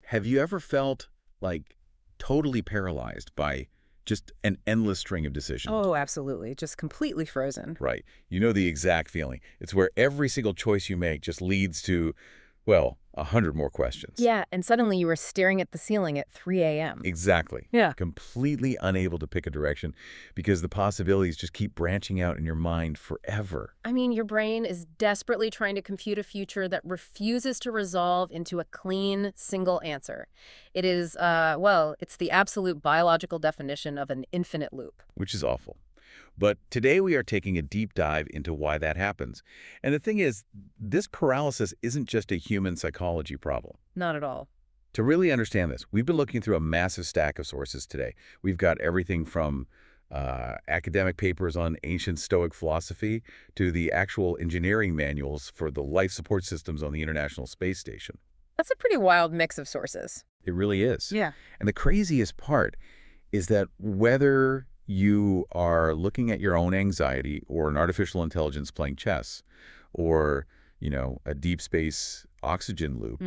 Have you ever felt like totally paralyzed by just an endless string of decisions? Oh, absolutely. Just completely frozen. Right. You know the exact feeling. It's where every single choice you make just leads to, well, 100 more questions. Yeah, and suddenly you were staring at the ceiling at 3 a.m. Exactly. Yeah. Completely unable to pick a direction because the possibilities just keep branching out in your mind forever. I mean, your brain is desperately trying to compute a future that refuses to resolve into a clean, single answer. It is, well, it's the absolute biological definition of an infinite loop. Which is awful. But today we are taking a deep dive into why that happens. And the thing is, this paralysis isn't just a human psychology problem. Not at all. To really understand this, we've been looking through a massive stack of sources today. We've got everything from academic papers on ancient Stoic philosophy to the actual engineering manuals for the life support systems on the International Space Station. That's a pretty wild mix of sources. It really is. Yeah. And the craziest part is that whether you are looking at your own anxiety or an artificial intelligence playing chess or, a deep space oxygen loop,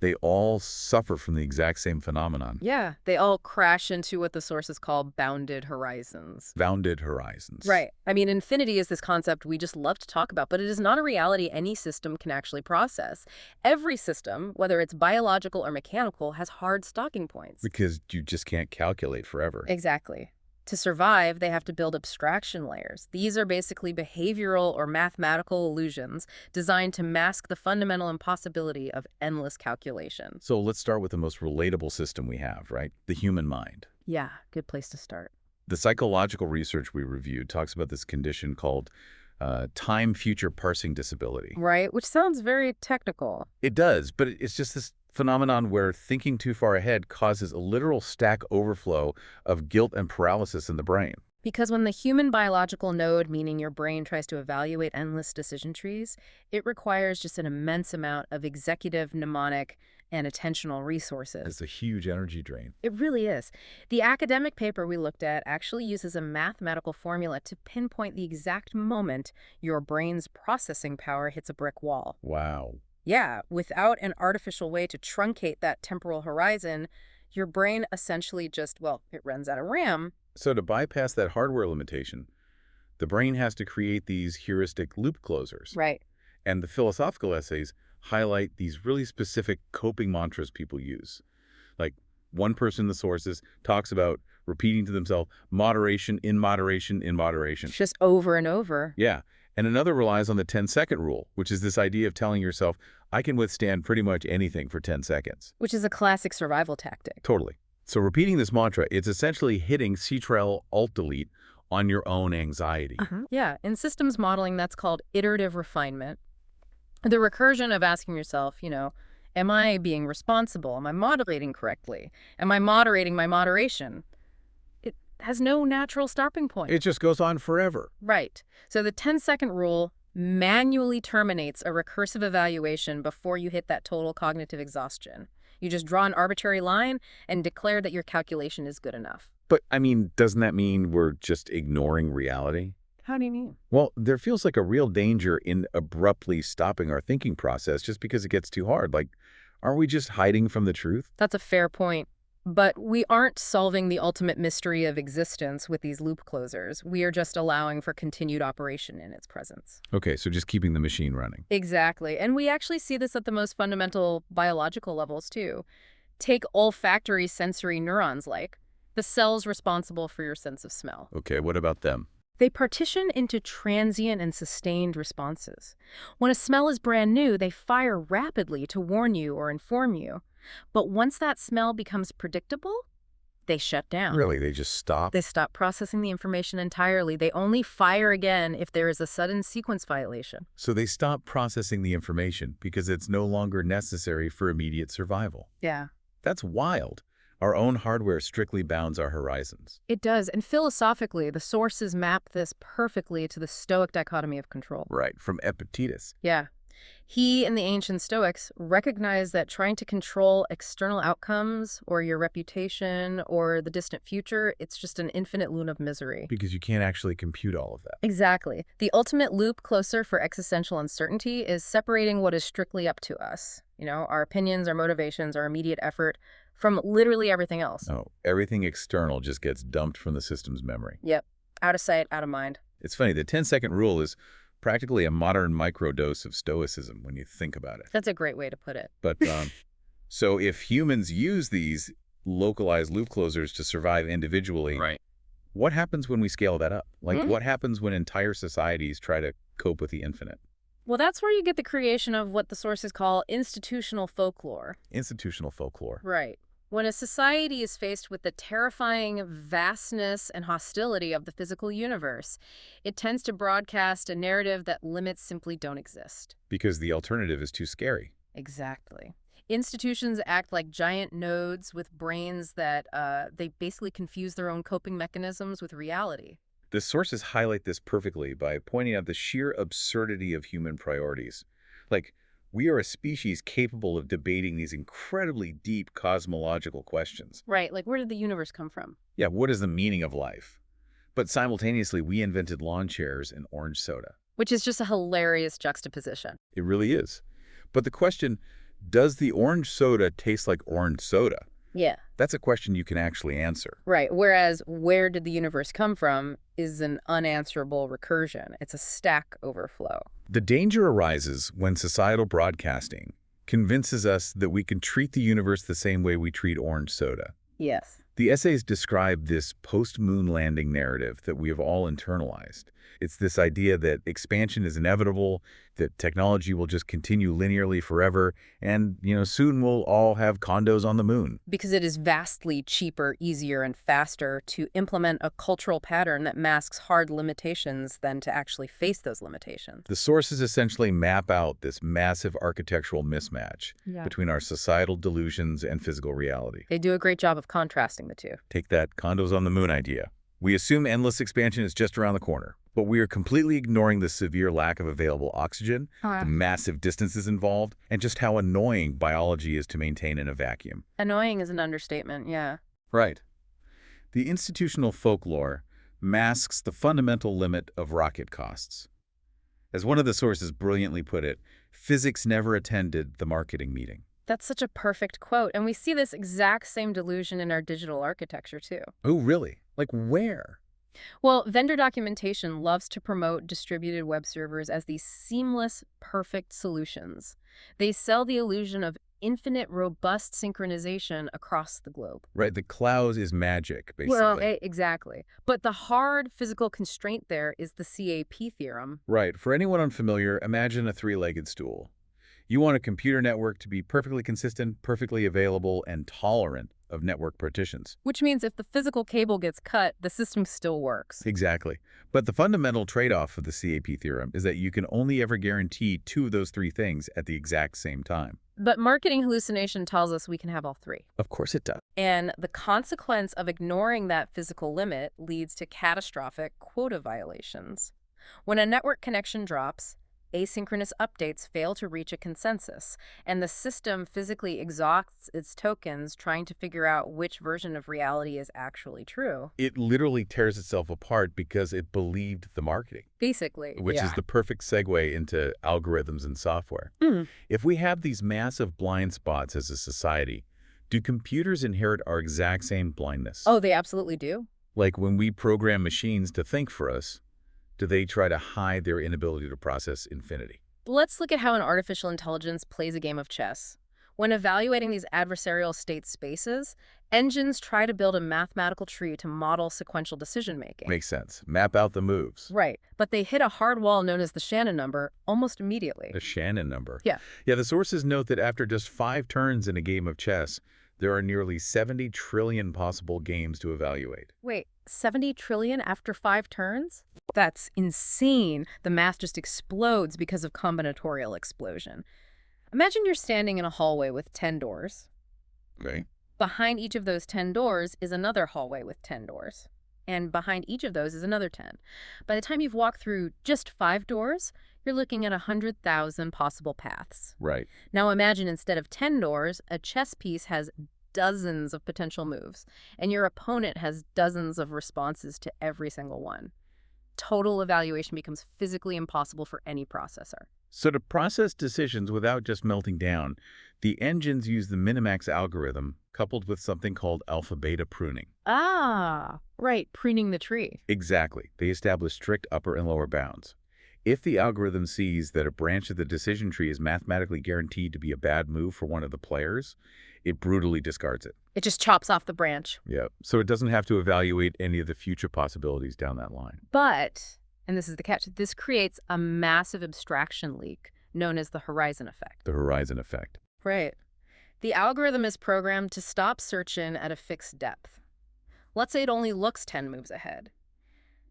they all suffer from the exact same phenomenon. Yeah, they all crash into what the sources call bounded horizons. Bounded horizons. Right. I mean, infinity is this concept we just love to talk about, but it is not a reality any system can actually process. Every system, whether it's biological or mechanical, has hard stopping points. Because you just can't calculate forever. Exactly. To survive, they have to build abstraction layers. These are basically behavioral or mathematical illusions designed to mask the fundamental impossibility of endless calculation. So let's start with the most relatable system we have, right? The human mind. Yeah, good place to start. The psychological research we reviewed talks about this condition called time-future parsing disability. Right, which sounds very technical. It does, but it's just this phenomenon where thinking too far ahead causes a literal stack overflow of guilt and paralysis in the brain. Because when the human biological node, meaning your brain, tries to evaluate endless decision trees, it requires just an immense amount of executive, mnemonic, and attentional resources. It's a huge energy drain. It really is. The academic paper we looked at actually uses a mathematical formula to pinpoint the exact moment your brain's processing power hits a brick wall. Wow. Yeah, without an artificial way to truncate that temporal horizon, your brain essentially just, well, it runs out of RAM. So to bypass that hardware limitation, the brain has to create these heuristic loop closers. Right. And the philosophical essays highlight these really specific coping mantras people use. Like one person in the sources talks about repeating to themselves, moderation, in moderation, in moderation. Just over and over. Yeah. And another relies on the 10-second rule, which is this idea of telling yourself, I can withstand pretty much anything for 10 seconds. Which is a classic survival tactic. Totally. So repeating this mantra, it's essentially hitting Ctrl-Alt-Delete on your own anxiety. Yeah, in systems modeling, that's called iterative refinement. The recursion of asking yourself, am I being responsible? Am I moderating correctly? Am I moderating my moderation? It has no natural stopping point. It just goes on forever. Right. So the 10-second rule manually terminates a recursive evaluation before you hit that total cognitive exhaustion. You just draw an arbitrary line and declare that your calculation is good enough. But, doesn't that mean we're just ignoring reality? How do you mean? Well, there feels like a real danger in abruptly stopping our thinking process just because it gets too hard. Like, aren't we just hiding from the truth? That's a fair point. But we aren't solving the ultimate mystery of existence with these loop closers. We are just allowing for continued operation in its presence. Okay, so just keeping the machine running. Exactly. And we actually see this at the most fundamental biological levels, too. Take olfactory sensory neurons, like the cells responsible for your sense of smell. Okay, what about them? They partition into transient and sustained responses. When a smell is brand new, they fire rapidly to warn you or inform you. But once that smell becomes predictable, they shut down. Really? They just stop? They stop processing the information entirely. They only fire again if there is a sudden sequence violation. So they stop processing the information because it's no longer necessary for immediate survival. Yeah. That's wild. Our own hardware strictly bounds our horizons. It does. And philosophically, the sources map this perfectly to the Stoic dichotomy of control. Right, from Epictetus. Yeah. He and the ancient Stoics recognized that trying to control external outcomes or your reputation or the distant future, it's just an infinite loop of misery. Because you can't actually compute all of that. Exactly. The ultimate loop closer for existential uncertainty is separating what is strictly up to us, our opinions, our motivations, our immediate effort, from literally everything else. No, everything external just gets dumped from the system's memory. Yep. Out of sight, out of mind. It's funny, the 10-second rule is practically a modern microdose of stoicism when you think about it. That's a great way to put it. But so if humans use these localized loop closers to survive individually, Right. what happens when we scale that up? Like, Mm. what happens when entire societies try to cope with the infinite? Well, that's where you get the creation of what the sources call institutional folklore. Institutional folklore. Right. When a society is faced with the terrifying vastness and hostility of the physical universe, it tends to broadcast a narrative that limits simply don't exist. Because the alternative is too scary. Exactly. Institutions act like giant nodes with brains that they basically confuse their own coping mechanisms with reality. The sources highlight this perfectly by pointing out the sheer absurdity of human priorities. Like, we are a species capable of debating these incredibly deep cosmological questions. Right, like where did the universe come from? Yeah, what is the meaning of life? But simultaneously, we invented lawn chairs and orange soda. Which is just a hilarious juxtaposition. It really is. But the question, does the orange soda taste like orange soda? Yeah. That's a question you can actually answer. Right, whereas where did the universe come from is an unanswerable recursion. It's a stack overflow. The danger arises when societal broadcasting convinces us that we can treat the universe the same way we treat orange soda. Yes. The essays describe this post-moon landing narrative that we have all internalized. It's this idea that expansion is inevitable, that technology will just continue linearly forever, and, soon we'll all have condos on the moon. Because it is vastly cheaper, easier, and faster to implement a cultural pattern that masks hard limitations than to actually face those limitations. The sources essentially map out this massive architectural mismatch between our societal delusions and physical reality. They do a great job of contrasting the two. Take that condos on the moon idea. We assume endless expansion is just around the corner, but we are completely ignoring the severe lack of available oxygen, the massive distances involved, and just how annoying biology is to maintain in a vacuum. Annoying is an understatement, yeah. Right. The institutional folklore masks the fundamental limit of rocket costs. As one of the sources brilliantly put it, physics never attended the marketing meeting. That's such a perfect quote, and we see this exact same delusion in our digital architecture, too. Oh, really? Like where? Well, vendor documentation loves to promote distributed web servers as these seamless, perfect solutions. They sell the illusion of infinite, robust synchronization across the globe. Right, the cloud is magic, basically. Well, exactly. But the hard physical constraint there is the CAP theorem. Right. For anyone unfamiliar, imagine a three-legged stool. You want a computer network to be perfectly consistent, perfectly available, and tolerant of network partitions. Which means if the physical cable gets cut, the system still works. Exactly. But the fundamental trade-off of the CAP theorem is that you can only ever guarantee two of those three things at the exact same time. But marketing hallucination tells us we can have all three. Of course it does. And the consequence of ignoring that physical limit leads to catastrophic quota violations. When a network connection drops, asynchronous updates fail to reach a consensus, and the system physically exhausts its tokens trying to figure out which version of reality is actually true. It literally tears itself apart because it believed the marketing. Basically, Which is the perfect segue into algorithms and software. If we have these massive blind spots as a society, do computers inherit our exact same blindness? Oh, they absolutely do. Like when we program machines to think for us, do they try to hide their inability to process infinity? Let's look at how an artificial intelligence plays a game of chess. When evaluating these adversarial state spaces, engines try to build a mathematical tree to model sequential decision-making. Makes sense. Map out the moves. Right, but they hit a hard wall known as the Shannon number almost immediately. The Shannon number. Yeah. Yeah, the sources note that after just 5 turns in a game of chess, there are nearly 70 trillion possible games to evaluate. Wait, 70 trillion after 5 turns? That's insane. The math just explodes because of combinatorial explosion. Imagine you're standing in a hallway with 10 doors. Okay. Behind each of those 10 doors is another hallway with 10 doors. And behind each of those is another 10. By the time you've walked through just 5 doors, you're looking at 100,000 possible paths. Right. Now imagine instead of 10 doors, a chess piece has dozens of potential moves, and your opponent has dozens of responses to every single one. Total evaluation becomes physically impossible for any processor. So to process decisions without just melting down, the engines use the minimax algorithm coupled with something called alpha-beta pruning. Ah, right, pruning the tree. Exactly. They establish strict upper and lower bounds. If the algorithm sees that a branch of the decision tree is mathematically guaranteed to be a bad move for one of the players, it brutally discards it. It just chops off the branch. Yeah. So it doesn't have to evaluate any of the future possibilities down that line. But, and this is the catch, this creates a massive abstraction leak known as the horizon effect. The horizon effect. Right. The algorithm is programmed to stop searching at a fixed depth. Let's say it only looks 10 moves ahead.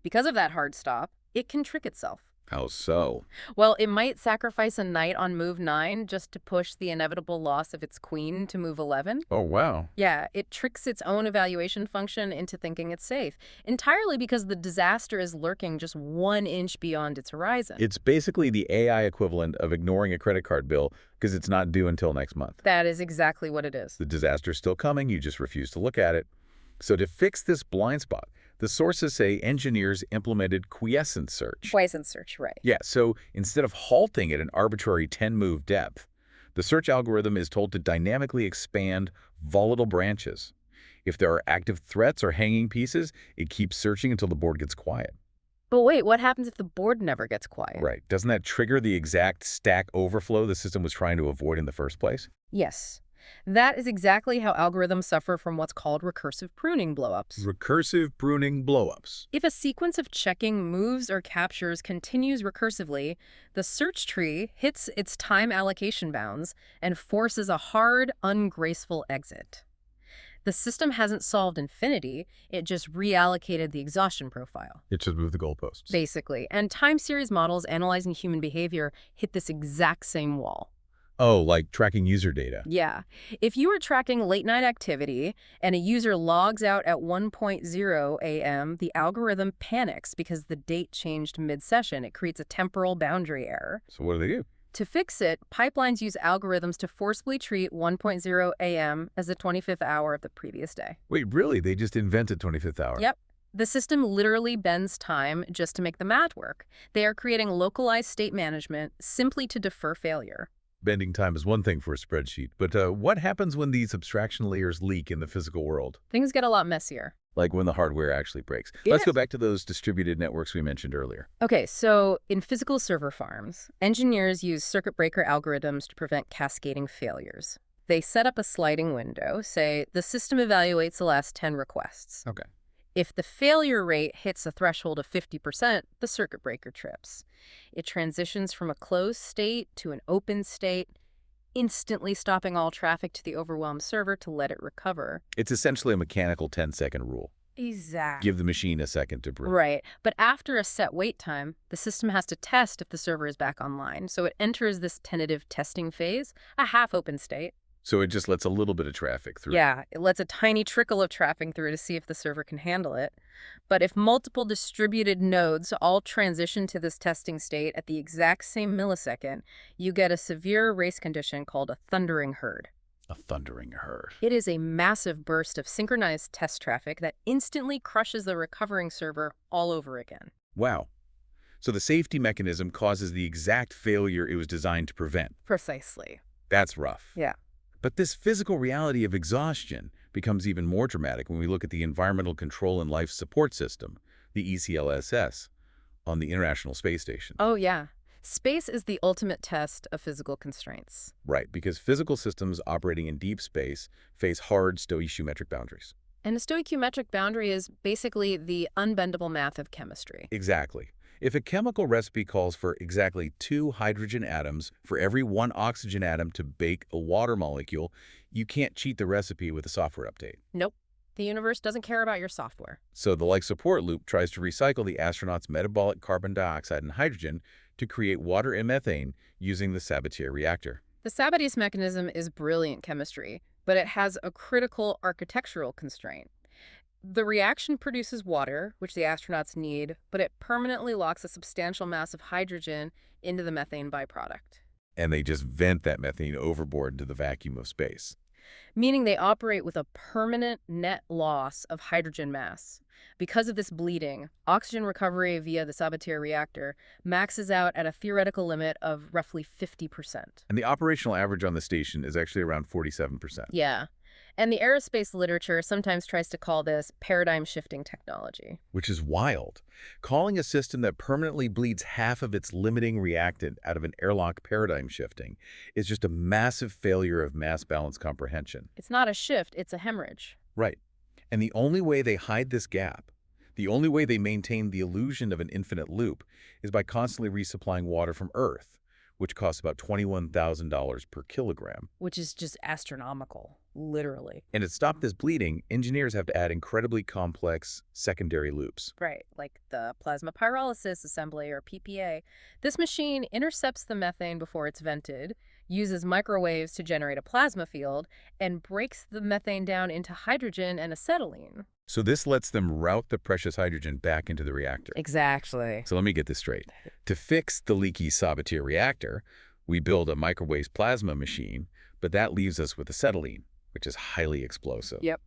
Because of that hard stop, it can trick itself. How so? Well, it might sacrifice a knight on move 9 just to push the inevitable loss of its queen to move 11. Oh, wow. Yeah, it tricks its own evaluation function into thinking it's safe, entirely because the disaster is lurking just 1 inch beyond its horizon. It's basically the AI equivalent of ignoring a credit card bill because it's not due until next month. That is exactly what it is. The disaster's still coming, you just refuse to look at it. So to fix this blind spot, the sources say engineers implemented quiescent search. Quiescent search, right. Yeah, so instead of halting at an arbitrary 10-move depth, the search algorithm is told to dynamically expand volatile branches. If there are active threats or hanging pieces, it keeps searching until the board gets quiet. But wait, what happens if the board never gets quiet? Right. Doesn't that trigger the exact stack overflow the system was trying to avoid in the first place? Yes. That is exactly how algorithms suffer from what's called recursive pruning blowups. Recursive pruning blowups. If a sequence of checking moves or captures continues recursively, the search tree hits its time allocation bounds and forces a hard, ungraceful exit. The system hasn't solved infinity, it just reallocated the exhaustion profile. It just moved the goalposts. Basically. And time series models analyzing human behavior hit this exact same wall. Oh, like tracking user data. Yeah. If you are tracking late-night activity and a user logs out at 1:0 a.m., the algorithm panics because the date changed mid-session. It creates a temporal boundary error. So what do? To fix it, pipelines use algorithms to forcibly treat 1:0 a.m. as the 25th hour of the previous day. Wait, really? They just invented 25th hour? Yep. The system literally bends time just to make the math work. They are creating localized state management simply to defer failure. Bending time is one thing for a spreadsheet, but what happens when these abstraction layers leak in the physical world? Things get a lot messier. Like when the hardware actually breaks. Yes. Let's go back to those distributed networks we mentioned earlier. Okay, so in physical server farms, engineers use circuit breaker algorithms to prevent cascading failures. They set up a sliding window, say the system evaluates the last 10 requests. Okay. If the failure rate hits a threshold of 50%, the circuit breaker trips. It transitions from a closed state to an open state, instantly stopping all traffic to the overwhelmed server to let it recover. It's essentially a mechanical 10-second rule. Exactly. Give the machine a second to brew. Right. But after a set wait time, the system has to test if the server is back online. So it enters this tentative testing phase, a half-open state. So it just lets a little bit of traffic through. Yeah, it lets a tiny trickle of traffic through to see if the server can handle it. But if multiple distributed nodes all transition to this testing state at the exact same millisecond, you get a severe race condition called a thundering herd. A thundering herd. It is a massive burst of synchronized test traffic that instantly crushes the recovering server all over again. Wow. So the safety mechanism causes the exact failure it was designed to prevent. Precisely. That's rough. Yeah. But this physical reality of exhaustion becomes even more dramatic when we look at the Environmental Control and Life Support System, the ECLSS, on the International Space Station. Oh, yeah. Space is the ultimate test of physical constraints. Right, because physical systems operating in deep space face hard stoichiometric boundaries. And a stoichiometric boundary is basically the unbendable math of chemistry. Exactly. If a chemical recipe calls for exactly 2 hydrogen atoms for every 1 oxygen atom to bake a water molecule, you can't cheat the recipe with a software update. Nope. The universe doesn't care about your software. So the life support loop tries to recycle the astronauts' metabolic carbon dioxide and hydrogen to create water and methane using the Sabatier reactor. The Sabatier mechanism is brilliant chemistry, but it has a critical architectural constraint. The reaction produces water, which the astronauts need, but it permanently locks a substantial mass of hydrogen into the methane byproduct, And they just vent that methane overboard into the vacuum of space. meaning they operate with a permanent net loss of hydrogen mass. Because of this bleeding, oxygen recovery via the Sabatier reactor maxes out at a theoretical limit of roughly 50%. And the operational average on the station is actually around 47%. Yeah. And the aerospace literature sometimes tries to call this paradigm-shifting technology. Which is wild. Calling a system that permanently bleeds half of its limiting reactant out of an airlock paradigm shifting is just a massive failure of mass balance comprehension. It's not a shift, it's a hemorrhage. Right. And the only way they hide this gap, the only way they maintain the illusion of an infinite loop, is by constantly resupplying water from Earth, which costs about $21,000 per kilogram. Which is just astronomical, literally. And to stop this bleeding, engineers have to add incredibly complex secondary loops. Right, like the plasma pyrolysis assembly, or PPA. This machine intercepts the methane before it's vented, uses microwaves to generate a plasma field, and breaks the methane down into hydrogen and acetylene. So this lets them route the precious hydrogen back into the reactor. Exactly. So let me get this straight. To fix the leaky Sabatier reactor, we build a microwave plasma machine, but that leaves us with acetylene, which is highly explosive. Yep.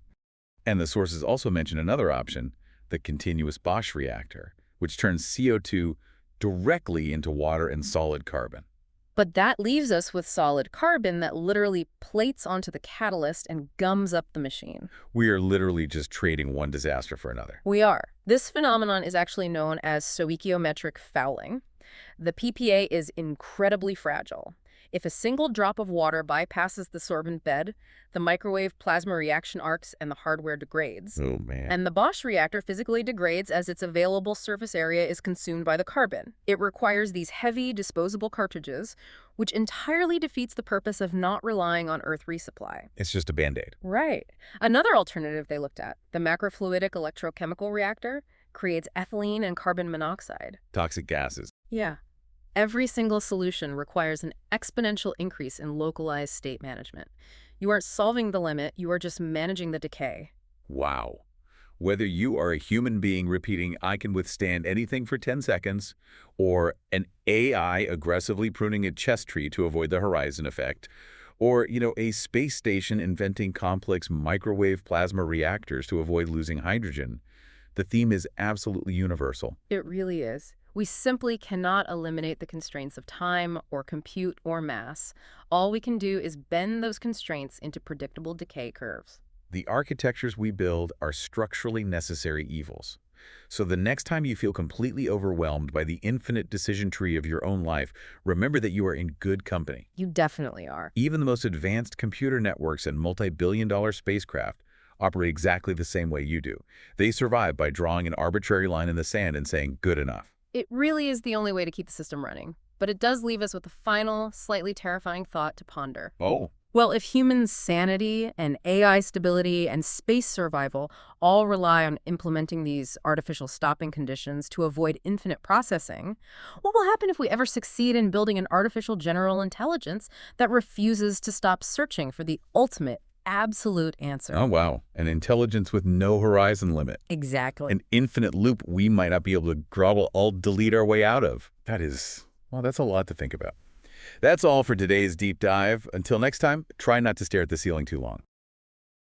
And the sources also mention another option, the continuous Bosch reactor, which turns CO2 directly into water and solid carbon. But that leaves us with solid carbon that literally plates onto the catalyst and gums up the machine. We are literally just trading one disaster for another. We are. This phenomenon is actually known as stoichiometric fouling. The PPA is incredibly fragile. If a single drop of water bypasses the sorbent bed, the microwave plasma reaction arcs and the hardware degrades. Oh, man. And the Bosch reactor physically degrades as its available surface area is consumed by the carbon. It requires these heavy, disposable cartridges, which entirely defeats the purpose of not relying on Earth resupply. It's just a Band-Aid. Right. Another alternative they looked at, the macrofluidic electrochemical reactor, creates ethylene and carbon monoxide. Toxic gases. Yeah. Every single solution requires an exponential increase in localized state management. You aren't solving the limit, you are just managing the decay. Wow. Whether you are a human being repeating, "I can withstand anything for 10 seconds," or an AI aggressively pruning a chess tree to avoid the horizon effect, or, a space station inventing complex microwave plasma reactors to avoid losing hydrogen, the theme is absolutely universal. It really is. We simply cannot eliminate the constraints of time or compute or mass. All we can do is bend those constraints into predictable decay curves. The architectures we build are structurally necessary evils. So the next time you feel completely overwhelmed by the infinite decision tree of your own life, remember that you are in good company. You definitely are. Even the most advanced computer networks and multi-billion-dollar spacecraft operate exactly the same way you do. They survive by drawing an arbitrary line in the sand and saying, "Good enough." It really is the only way to keep the system running. But it does leave us with a final, slightly terrifying thought to ponder. Oh. Well, if human sanity and AI stability and space survival all rely on implementing these artificial stopping conditions to avoid infinite processing, what will happen if we ever succeed in building an artificial general intelligence that refuses to stop searching for the ultimate, absolute answer? Oh, wow. An intelligence with no horizon limit. Exactly. An infinite loop we might not be able to grovel all delete our way out of. That's a lot to think about. That's all for today's deep dive. Until next time, try not to stare at the ceiling too long.